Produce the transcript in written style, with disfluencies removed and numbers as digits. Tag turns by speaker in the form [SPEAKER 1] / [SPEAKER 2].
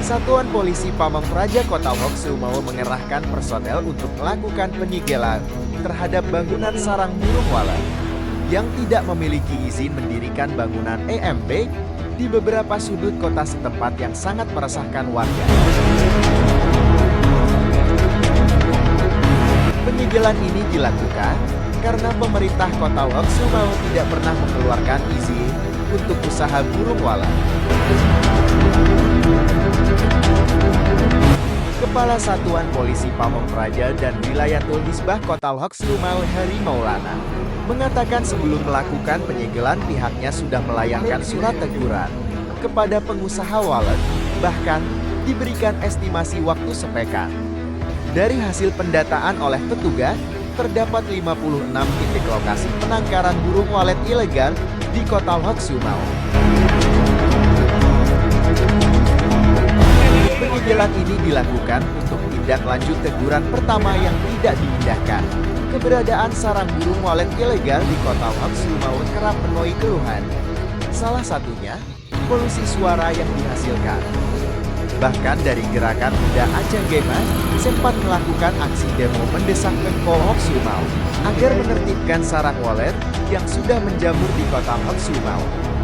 [SPEAKER 1] Satuan Polisi Pamong Praja Kota Hokseumawe mengerahkan personel untuk melakukan penyegelan terhadap bangunan sarang burung walet yang tidak memiliki izin mendirikan bangunan EMB di beberapa sudut kota setempat yang sangat meresahkan warga. Penyegelan ini dilakukan karena pemerintah Kota Hokseumawe tidak pernah mengeluarkan izin untuk usaha burung walet. Kepala Satuan Polisi Pamong Praja dan Wilayatul Hisbah Kota Hokseumawe Heri Maulana mengatakan sebelum melakukan penyegelan pihaknya sudah melayangkan surat teguran kepada pengusaha walet, bahkan diberikan estimasi waktu sepekan. Dari hasil pendataan oleh petugas, terdapat 56 titik lokasi penangkaran burung walet ilegal di Kota Hokseumawe. Penyegelan ini dilakukan untuk tindak lanjut teguran pertama yang tidak diindahkan. Keberadaan sarang burung walet ilegal di Kota Hokseumawe kerap menuai keluhan. Salah satunya, polusi suara yang dihasilkan. Bahkan dari gerakan Muda Aceh Gema sempat melakukan aksi demo mendesak Pemkol Hokseumawe agar menertibkan sarang walet yang sudah menjamur di Kota Hokseumawe.